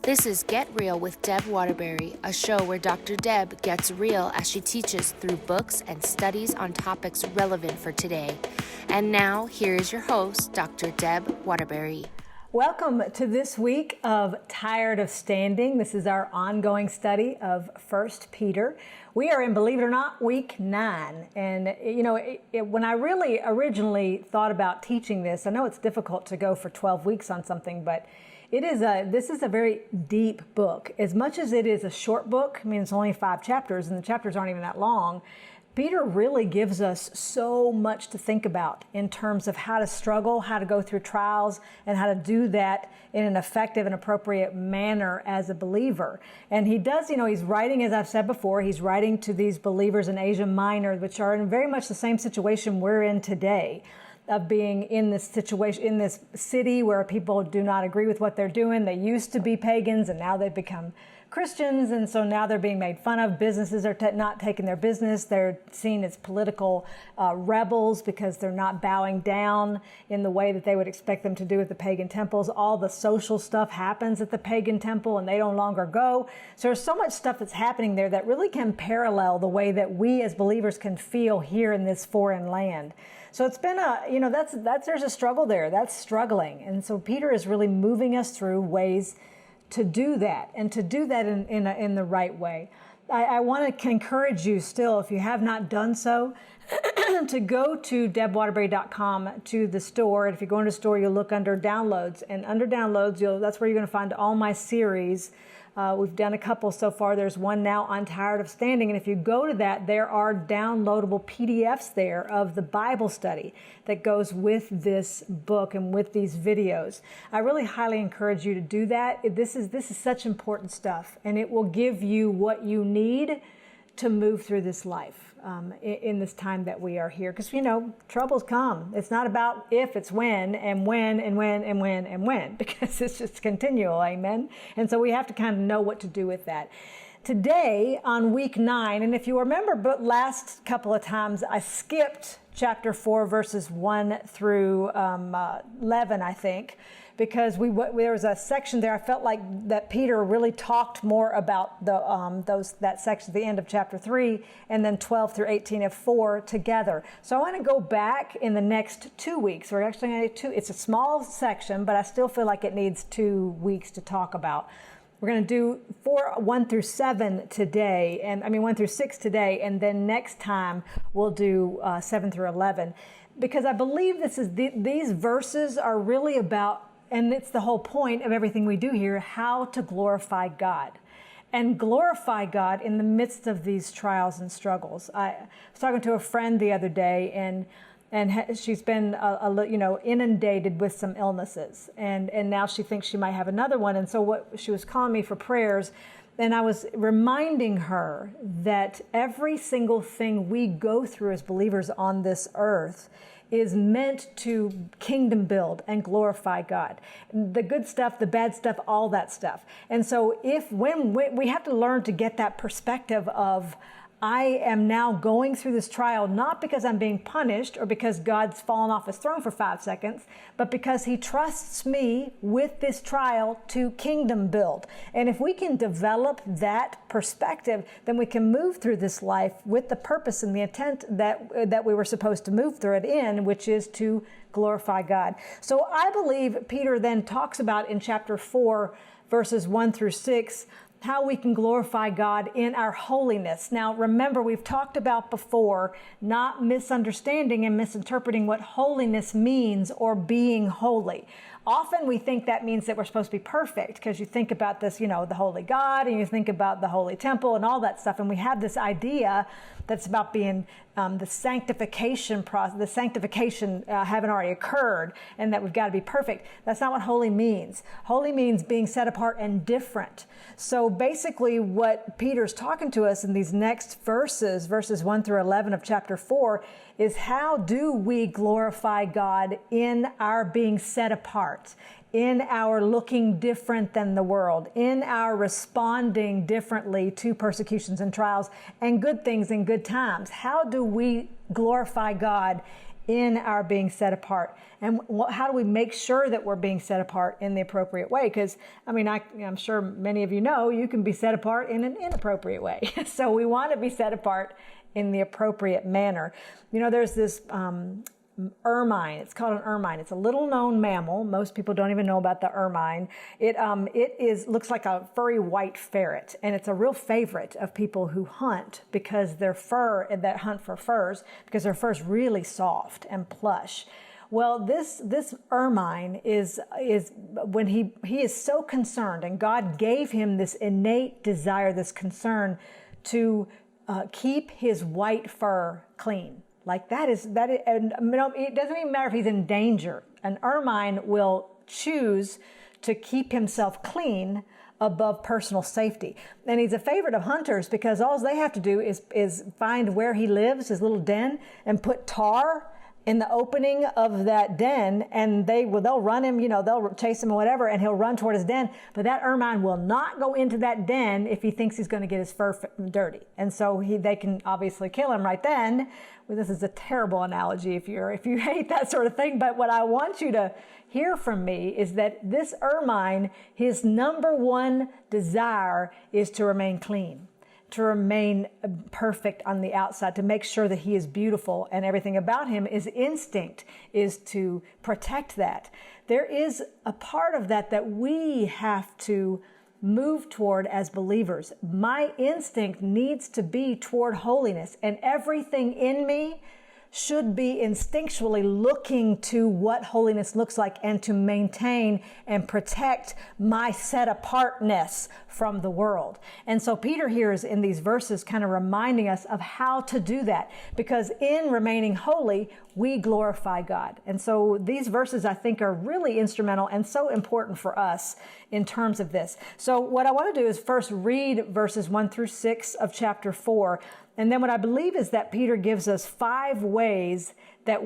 This is Get Real with Deb Waterbury, a show where Dr. Deb gets real as she teaches through books and studies on topics relevant for today. And now, here is your host, Dr. Deb Waterbury. Welcome to this week of Tired of Standing. This is our ongoing study of 1 Peter. We are in, believe it or not, week 9. And, when I really originally thought about teaching this, I know it's difficult to go for 12 weeks on something, but this is a very deep book. As much as it is a short book, I mean, it's only 5 chapters, and the chapters aren't even that long. Peter really gives us so much to think about in terms of how to struggle, how to go through trials, and how to do that in an effective and appropriate manner as a believer. And he does, he's writing, as I've said before, he's writing to these believers in Asia Minor, which are in very much the same situation we're in today, of being in this situation, in this city where people do not agree with what they're doing. They used to be pagans, and now they've become Christians, and so now they're being made fun of. Businesses are not taking their business. They're seen as political rebels because they're not bowing down in the way that they would expect them to do at the pagan temples. All the social stuff happens at the pagan temple, and they no longer go. So there's so much stuff that's happening there that really can parallel the way that we as believers can feel here in this foreign land. So it's been there's a struggle there. That's struggling. And so Peter is really moving us through ways to do that, and to do that in the right way. I want to encourage you still, if you have not done so, to go to debwaterbury.com to the store. And if you go into the store, you'll look under downloads, and under downloads, that's where you're going to find all my series. We've done a couple so far. There's one now on Tired of Standing. And if you go to that, there are downloadable PDFs there of the Bible study that goes with this book and with these videos. I really highly encourage you to do that. This is such important stuff, and it will give you what you need to move through this life in this time that we are here. Because, troubles come. It's not about if, it's when, and when, and when, and when, and when, because it's just continual, amen? And so we have to kind of know what to do with that. Today, on week 9, and if you remember, but last couple of times, I skipped chapter 4, verses 1 through 11, I think, because there was a section there. I felt like that Peter really talked more about that section at the end of chapter 3, and then 12 through 18 of 4 together. So I want to go back in the next 2 weeks. We're actually going to do 2. It's a small section, but I still feel like it needs 2 weeks to talk about. We're going to do 1 through 7 today, 1 through 6 today, and then next time we'll do 7 through 11, because I believe these verses are really about, and it's the whole point of everything we do here, how to glorify God. And glorify God in the midst of these trials and struggles. I was talking to a friend the other day, and she's been inundated with some illnesses, and now she thinks she might have another one. And so she was calling me for prayers, and I was reminding her that every single thing we go through as believers on this earth is meant to kingdom build and glorify God. The good stuff, the bad stuff, all that stuff. And so when we have to learn to get that perspective of, I am now going through this trial, not because I'm being punished or because God's fallen off his throne for 5 seconds, but because he trusts me with this trial to kingdom build. And if we can develop that perspective, then we can move through this life with the purpose and the intent that we were supposed to move through it in, which is to glorify God. So I believe Peter then talks about in chapter 4, verses 1 through 6, how we can glorify God in our holiness. Now, remember, we've talked about before not misunderstanding and misinterpreting what holiness means or being holy. Often we think that means that we're supposed to be perfect, because you think about this, the holy God, and you think about the holy temple and all that stuff. And we have this idea that's about being the sanctification process, the sanctification having already occurred, and that we've got to be perfect. That's not what holy means. Holy means being set apart and different. So basically what Peter's talking to us in these next verses 1 through 11 of chapter 4, is how do we glorify God in our being set apart, in our looking different than the world, in our responding differently to persecutions and trials and good things and good times. How do we glorify God in our being set apart. And how do we make sure that we're being set apart in the appropriate way? Because, I mean, I'm sure many of you know you can be set apart in an inappropriate way. So we want to be set apart in the appropriate manner. You know, there's this ermine. It's called an ermine. It's a little known mammal. Most people don't even know about the ermine. It looks like a furry white ferret, and it's a real favorite of people who hunt because their fur, that hunt for furs, because their fur is really soft and plush. Well, this ermine is when he is so concerned, and God gave him this innate desire, this concern to keep his white fur clean. Like and it doesn't even matter if he's in danger. An ermine will choose to keep himself clean above personal safety. And he's a favorite of hunters because all they have to do is find where he lives, his little den, and put tar in the opening of that den, and they'll run him, they'll chase him or whatever, and he'll run toward his den. But that ermine will not go into that den if he thinks he's going to get his fur dirty. And so they can obviously kill him right then. Well, this is a terrible analogy if you hate that sort of thing. But what I want you to hear from me is that this ermine, his number one desire is to remain clean, to remain perfect on the outside, to make sure that he is beautiful, and everything about him, his instinct is to protect that. There is a part of that we have to move toward as believers. My instinct needs to be toward holiness, and everything in me should be instinctually looking to what holiness looks like and to maintain and protect my set apartness from the world. And so Peter here is in these verses kind of reminding us of how to do that, because in remaining holy, we glorify God. And so these verses, I think, are really instrumental and so important for us in terms of this. So what I want to do is first read verses 1 through 6 of chapter 4. And then what I believe is that Peter gives us 5 ways that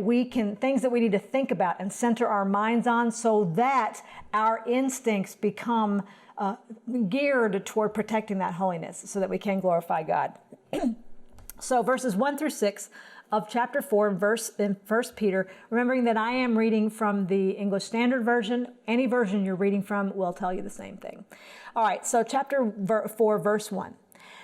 things that we need to think about and center our minds on so that our instincts become geared toward protecting that holiness so that we can glorify God. So verses 1 through 6 of chapter 4 in 1 Peter, remembering that I am reading from the English Standard Version. Any version you're reading from will tell you the same thing. All right, so chapter 4, verse 1.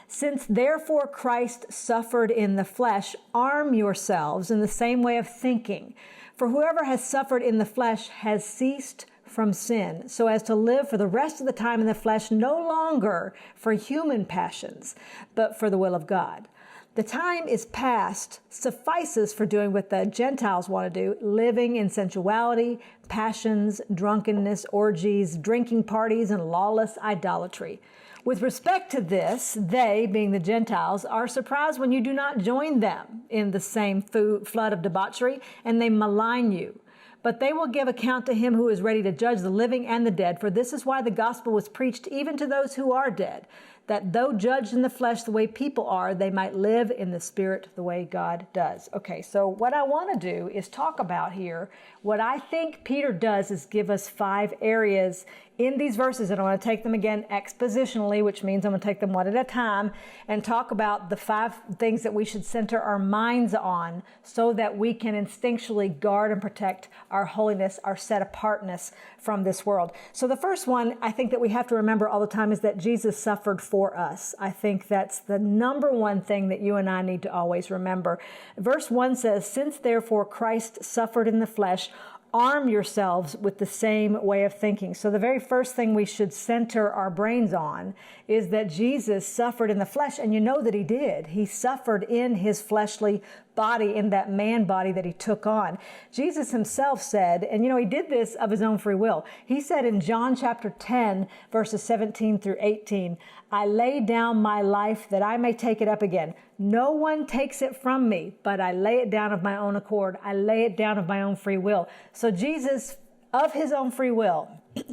Since therefore Christ suffered in the flesh, arm yourselves in the same way of thinking. For whoever has suffered in the flesh has ceased from sin, so as to live for the rest of the time in the flesh, no longer for human passions, but for the will of God. The time is past suffices for doing what the Gentiles want to do, living in sensuality, passions, drunkenness, orgies, drinking parties, and lawless idolatry. With respect to this, they, being the Gentiles, are surprised when you do not join them in the same flood of debauchery, and they malign you. But they will give account to him who is ready to judge the living and the dead, for this is why the gospel was preached even to those who are dead, that though judged in the flesh the way people are, they might live in the spirit the way God does. Okay, so what I want to do is talk about here, what I think Peter does is give us 5 areas in these verses, and I want to take them again expositionally, which means I'm going to take them one at a time and talk about the 5 things that we should center our minds on so that we can instinctually guard and protect our holiness, our set apartness from this world. So the first one I think that we have to remember all the time is that Jesus suffered for us. I think that's the number one thing that you and I need to always remember. Verse 1 says, since therefore Christ suffered in the flesh, arm yourselves with the same way of thinking. So the very first thing we should center our brains on is that Jesus suffered in the flesh, and you know that he did. He suffered in his fleshly body, in that man body that he took on. Jesus himself said, and he did this of his own free will. He said in John chapter 10, verses 17 through 18, I lay down my life that I may take it up again. No one takes it from me, but I lay it down of my own accord. I lay it down of my own free will. So Jesus, of his own free will,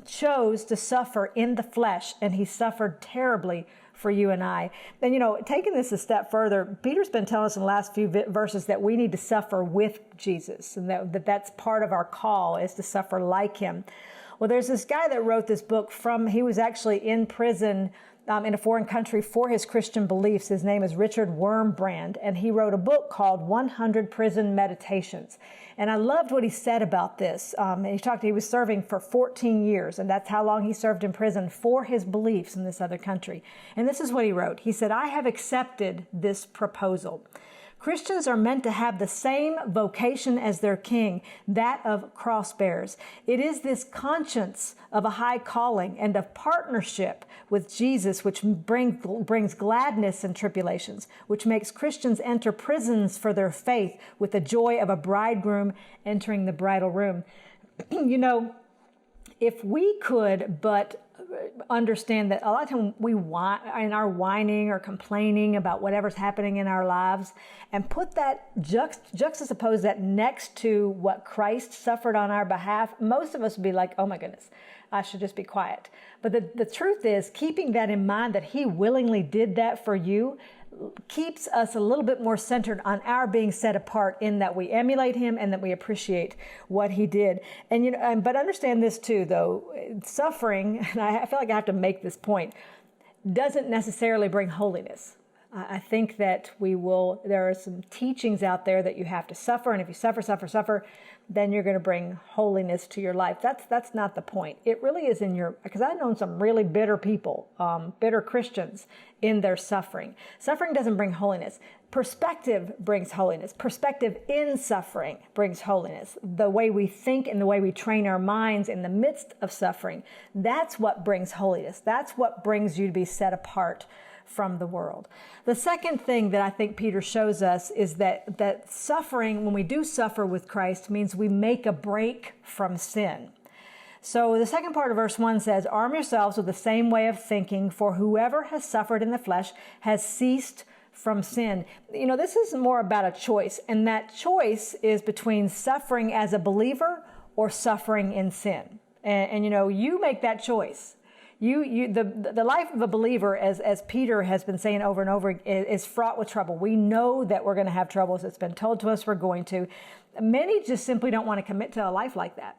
chose to suffer in the flesh, and he suffered terribly for you and I. And taking this a step further, Peter's been telling us in the last few verses that we need to suffer with Jesus, and that's part of our call is to suffer like him. Well, there's this guy that wrote this book he was actually in prison in a foreign country for his Christian beliefs. His name is Richard Wurmbrand, and he wrote a book called 100 Prison Meditations. And I loved what he said about this. He was serving for 14 years, and that's how long he served in prison for his beliefs in this other country. And this is what he wrote. He said, "I have accepted this proposal. Christians are meant to have the same vocation as their king, that of cross bearers. It is this conscience of a high calling and of partnership with Jesus which brings gladness in tribulations, which makes Christians enter prisons for their faith with the joy of a bridegroom entering the bridal room." You know, if we could but understand that a lot of times we in our whining or complaining about whatever's happening in our lives, and put that juxtapose that next to what Christ suffered on our behalf, most of us would be like, oh my goodness, I should just be quiet. But the truth is, keeping that in mind, that he willingly did that for you, keeps us a little bit more centered on our being set apart, in that we emulate him and that we appreciate what he did. And but understand this too, though, suffering, and I feel like I have to make this point, doesn't necessarily bring holiness. I think that there are some teachings out there that you have to suffer, and if you suffer, then you're going to bring holiness to your life. That's not the point. It really is because I've known some really bitter people, bitter Christians, in their suffering. Suffering doesn't bring holiness. Perspective brings holiness. Perspective in suffering brings holiness. The way we think and the way we train our minds in the midst of suffering, that's what brings holiness. That's what brings you to be set apart from the world. The second thing that I think Peter shows us is that suffering, when we do suffer with Christ, means we make a break from sin. So the second part of verse 1 says, "Arm yourselves with the same way of thinking, for whoever has suffered in the flesh has ceased from sin." You know, this is more about a choice, and that choice is between suffering as a believer or suffering in sin. And you know, you make that choice. The life of a believer, as Peter has been saying over and over, is fraught with trouble. We know that we're going to have troubles. It's been told to us we're going to. Many just simply don't want to commit to a life like that.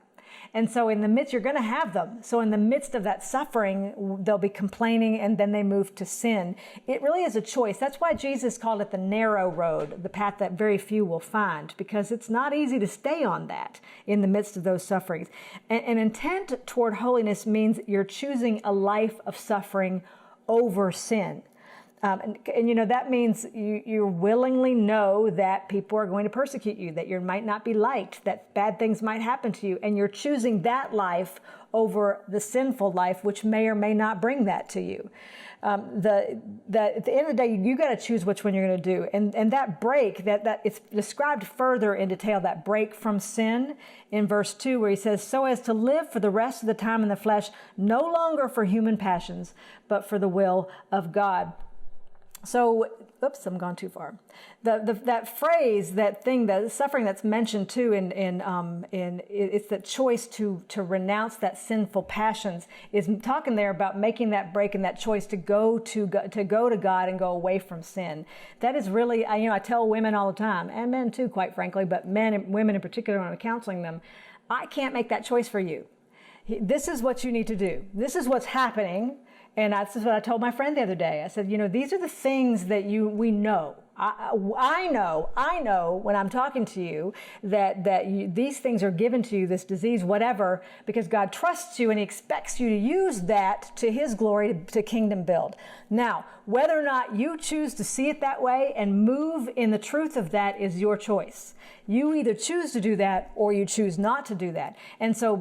And so in the midst, you're going to have them. So in the midst of that suffering, they'll be complaining, and then they move to sin. It really is a choice. That's why Jesus called it the narrow road, the path that very few will find, because it's not easy to stay on that in the midst of those sufferings. An intent toward holiness means you're choosing a life of suffering over sin. And you know, that means you willingly know that people are going to persecute you, that you might not be liked, that bad things might happen to you, and you're choosing that life over the sinful life, which may or may not bring that to you. At the end of the day, you got to choose which one you're going to do. And that break, that it's described further in detail, that break from sin in verse 2, where he says, "So as to live for the rest of the time in the flesh, no longer for human passions, but for the will of God." So, oops, I'm gone too far. That phrase, that thing, that suffering that's mentioned too it's the choice to renounce that sinful passions, is talking there about making that break and that choice to go to God and go away from sin. That is really, I tell women all the time, and men too, quite frankly, but women in particular when I'm counseling them, I can't make that choice for you. This is what you need to do. This is what's happening. And that's what I told my friend the other day. I said, these are the things that we know. I know when I'm talking to you that these things are given to you, this disease, whatever, because God trusts you and he expects you to use that to his glory, to kingdom build. Now, whether or not you choose to see it that way and move in the truth of that is your choice. You either choose to do that or you choose not to do that. And so,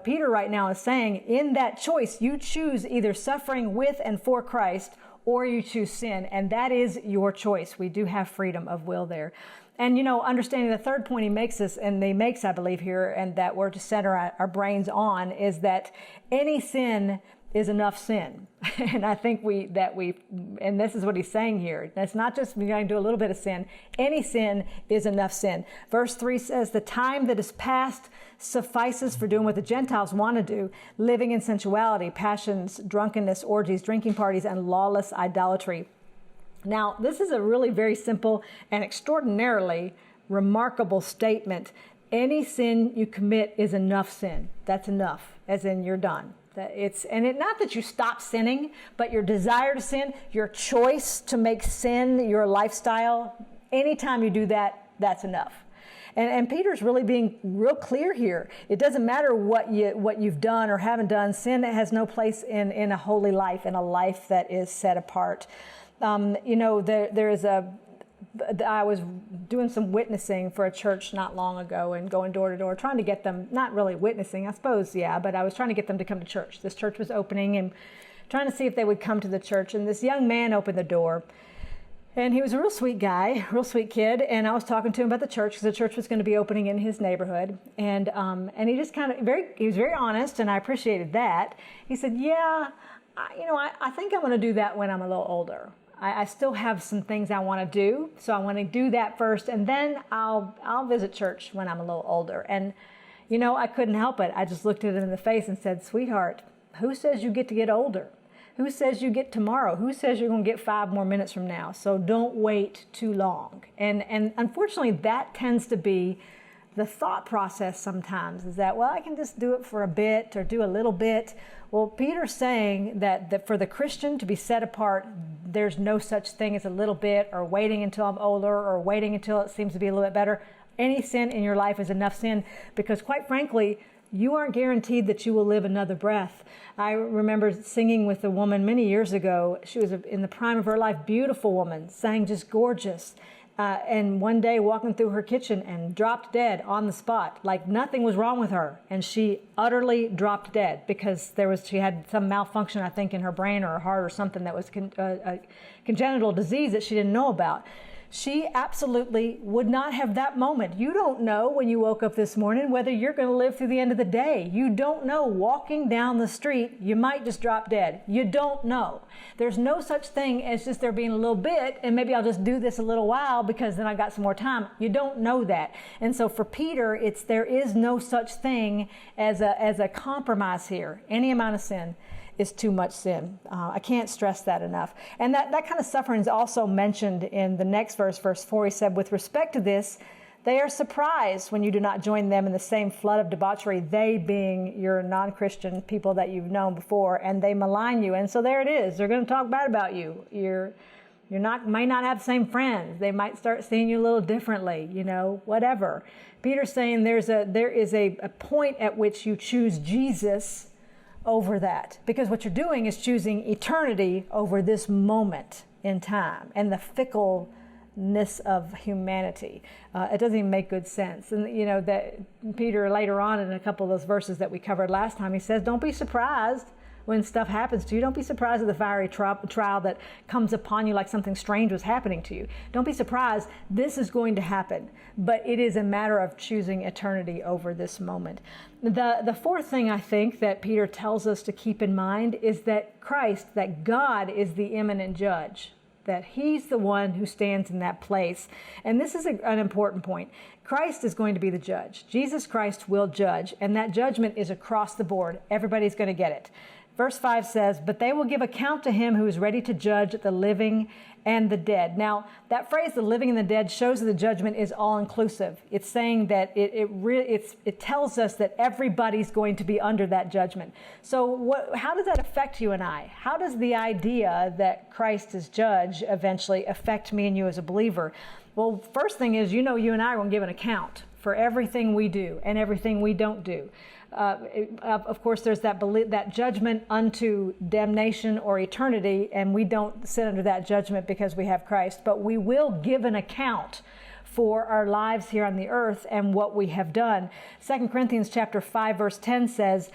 Peter right now is saying, in that choice, you choose either suffering with and for Christ, or you choose sin, and that is your choice. We do have freedom of will there. And, understanding the third point he makes us, and he makes, I believe, here, and that we're to center our brains on, is that any sin is enough sin. And I think and this is what he's saying here. It's not just we're going to do a little bit of sin. Any sin is enough sin. Verse 3 says, "The time that is past suffices for doing what the Gentiles want to do, living in sensuality, passions, drunkenness, orgies, drinking parties, and lawless idolatry." Now, this is a really very simple and extraordinarily remarkable statement. Any sin you commit is enough sin. That's enough, as in you're done. Not that you stop sinning, but your desire to sin, your choice to make sin your lifestyle, anytime you do that, that's enough. And Peter's really being real clear here. It doesn't matter what you've done or haven't done. Sin has no place in a holy life, in a life that is set apart. I was doing some witnessing for a church not long ago and going door to door, trying to get them, not really witnessing, I suppose, yeah, but I was trying to get them to come to church. This church was opening and trying to see if they would come to the church. And this young man opened the door. And he was a real sweet guy, real sweet kid, and I was talking to him about the church because the church was going to be opening in his neighborhood. And he just he was very honest, and I appreciated that. He said, "Yeah, I think I'm going to do that when I'm a little older. I still have some things I want to do, so I want to do that first, and then I'll visit church when I'm a little older." And I couldn't help it. I just looked at him in the face and said, "Sweetheart, who says you get older? Who says you get tomorrow? Who says you're going to get 5 more minutes from now? So don't wait too long." And unfortunately, that tends to be the thought process sometimes, is that, well, I can just do it for a bit or do a little bit. Well, Peter's saying that for the Christian to be set apart, there's no such thing as a little bit or waiting until I'm older or waiting until it seems to be a little bit better. Any sin in your life is enough sin, because quite frankly, you aren't guaranteed that you will live another breath. I remember singing with a woman many years ago. She was in the prime of her life, beautiful woman, sang just gorgeous. And one day walking through her kitchen and dropped dead on the spot, like nothing was wrong with her. And she utterly dropped dead because she had some malfunction, I think, in her brain or her heart or something that was a congenital disease that she didn't know about. She absolutely would not have that moment. You don't know when you woke up this morning whether you're going to live through the end of the day. You don't know. Walking down the street, you might just drop dead. You don't know. There's no such thing as just there being a little bit, and maybe I'll just do this a little while because then I got some more time. You don't know that. And so for Peter, there is no such thing as a compromise here. Any amount of sin is too much sin. I can't stress that enough. And that kind of suffering is also mentioned in the next verse, verse 4. He said, "With respect to this, they are surprised when you do not join them in the same flood of debauchery," they being your non-Christian people that you've known before, "and they malign you." And so there it is. They're going to talk bad about you. Might not have the same friends. They might start seeing you a little differently, whatever. Peter's saying there is a point at which you choose Jesus over that, because what you're doing is choosing eternity over this moment in time and the fickleness of humanity. It doesn't even make good sense. And that Peter later on in a couple of those verses that we covered last time, he says, don't be surprised when stuff happens to you. Don't be surprised at the fiery trial that comes upon you like something strange was happening to you. Don't be surprised. This is going to happen. But it is a matter of choosing eternity over this moment. The fourth thing I think that Peter tells us to keep in mind is that that God is the imminent judge, that he's the one who stands in that place. And this is an important point. Christ is going to be the judge. Jesus Christ will judge, and that judgment is across the board. Everybody's going to get it. Verse 5 says, "But they will give account to him who is ready to judge the living and the dead." Now, that phrase, the living and the dead, shows that the judgment is all-inclusive. It's saying that it tells us that everybody's going to be under that judgment. So how does that affect you and I? How does the idea that Christ is judge eventually affect me and you as a believer? Well, first thing is, you and I are going to give an account for everything we do and everything we don't do. Of course, there's that judgment unto damnation or eternity, and we don't sit under that judgment because we have Christ, but we will give an account for our lives here on the earth and what we have done. 2 Corinthians chapter 5, verse 10 says,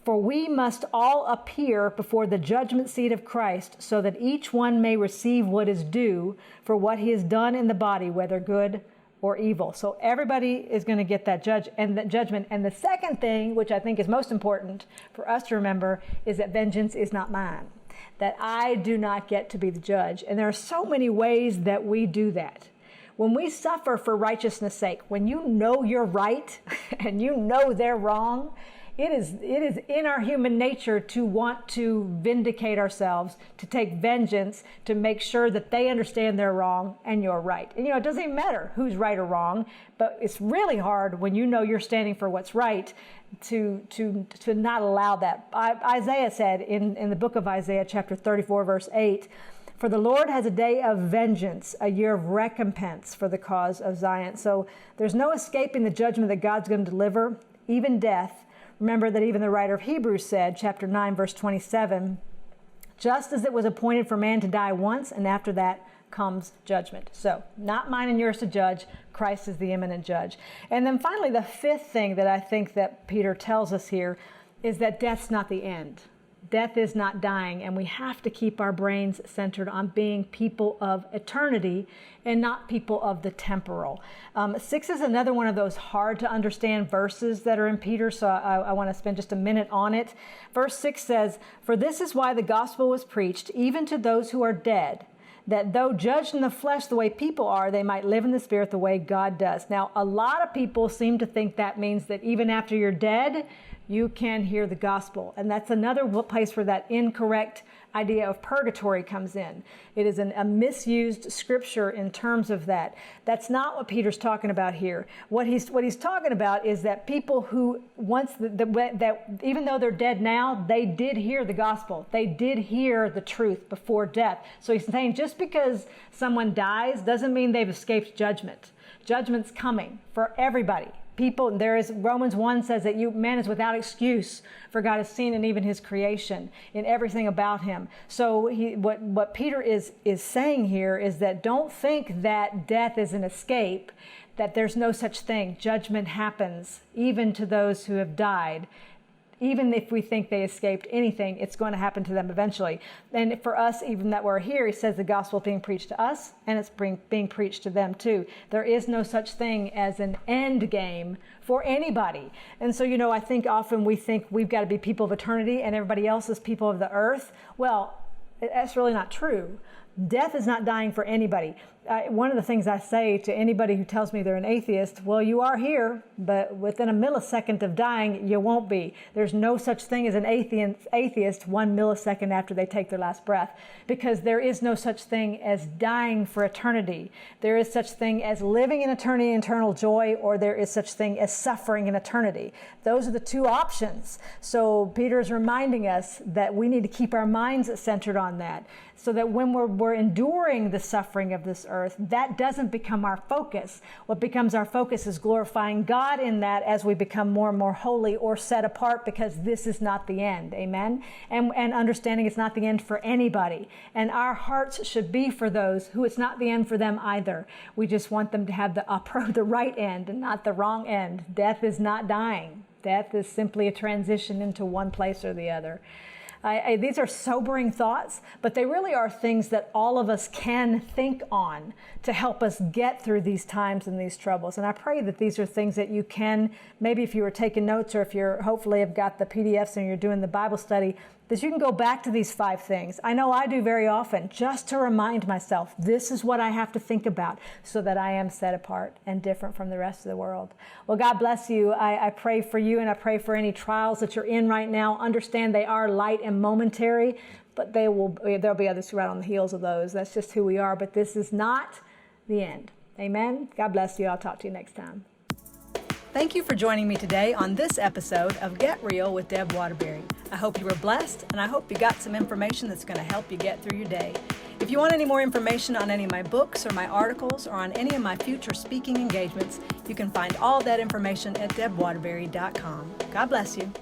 "For we must all appear before the judgment seat of Christ, so that each one may receive what is due for what he has done in the body, whether good or evil." So everybody is going to get that judgment. And the second thing, which I think is most important for us to remember, is that vengeance is not mine, that I do not get to be the judge. And there are so many ways that we do that. When we suffer for righteousness' sake, when you know you're right and you know they're wrong, It is in our human nature to want to vindicate ourselves, to take vengeance, to make sure that they understand they're wrong and you're right. And it doesn't even matter who's right or wrong, but it's really hard when you know you're standing for what's right to not allow that. Isaiah said in the book of Isaiah, chapter 34, verse 8, "For the Lord has a day of vengeance, a year of recompense for the cause of Zion." So there's no escaping the judgment that God's going to deliver, even death. Remember that even the writer of Hebrews said, chapter 9, verse 27, "Just as it was appointed for man to die once, and after that comes judgment." So not mine and yours to judge. Christ is the imminent judge. And then finally, the fifth thing that I think that Peter tells us here is that death's not the end. Death is not dying, and we have to keep our brains centered on being people of eternity and not people of the temporal. 6 is another one of those hard to understand verses that are in Peter, so I want to spend just a minute on it. Verse 6 says, "For this is why the gospel was preached, even to those who are dead, that though judged in the flesh the way people are, they might live in the spirit the way God does." Now, a lot of people seem to think that means that even after you're dead, you can hear the gospel. And that's another place where that incorrect idea of purgatory comes in. It is a misused scripture in terms of that. That's not what Peter's talking about here. What he's talking about is that people who once that even though they're dead now, they did hear the gospel. They did hear the truth before death. So he's saying just because someone dies doesn't mean they've escaped judgment. Judgment's coming for everybody. People, Romans 1 says that man is without excuse, for God has seen in even his creation, in everything about him. So what Peter is saying here is that don't think that death is an escape, that there's no such thing. Judgment happens even to those who have died. Even if we think they escaped anything, it's going to happen to them eventually. And for us, even that we're here, he says the gospel is being preached to us, and it's being preached to them too. There is no such thing as an end game for anybody. And so, I think often we think we've got to be people of eternity and everybody else is people of the earth. Well, that's really not true. Death is not dying for anybody. One of the things I say to anybody who tells me they're an atheist, well, you are here, but within a millisecond of dying, you won't be. There's no such thing as an atheist 1 millisecond after they take their last breath, because there is no such thing as dying for eternity. There is such thing as living in eternity, eternal joy, or there is such thing as suffering in eternity. Those are the two options. So Peter is reminding us that we need to keep our minds centered on that, so that when we're enduring the suffering of this earth, that doesn't become our focus. What becomes our focus is glorifying God in that as we become more and more holy or set apart, because this is not the end. Amen? And understanding it's not the end for anybody. And our hearts should be for those who it's not the end for them either. We just want them to have the right end and not the wrong end. Death is not dying. Death is simply a transition into one place or the other. These are sobering thoughts, but they really are things that all of us can think on to help us get through these times and these troubles. And I pray that these are things that you can, maybe if you were taking notes, or if you're hopefully have got the PDFs and you're doing the Bible study, that you can go back to these 5 things. I know I do very often, just to remind myself, this is what I have to think about so that I am set apart and different from the rest of the world. Well, God bless you. I pray for you, and I pray for any trials that you're in right now. Understand they are light and momentary, but there'll be others who are right on the heels of those. That's just who we are, but this is not the end. Amen. God bless you. I'll talk to you next time. Thank you for joining me today on this episode of Get Real with Deb Waterbury. I hope you were blessed, and I hope you got some information that's going to help you get through your day. If you want any more information on any of my books or my articles or on any of my future speaking engagements, you can find all that information at debwaterbury.com. God bless you.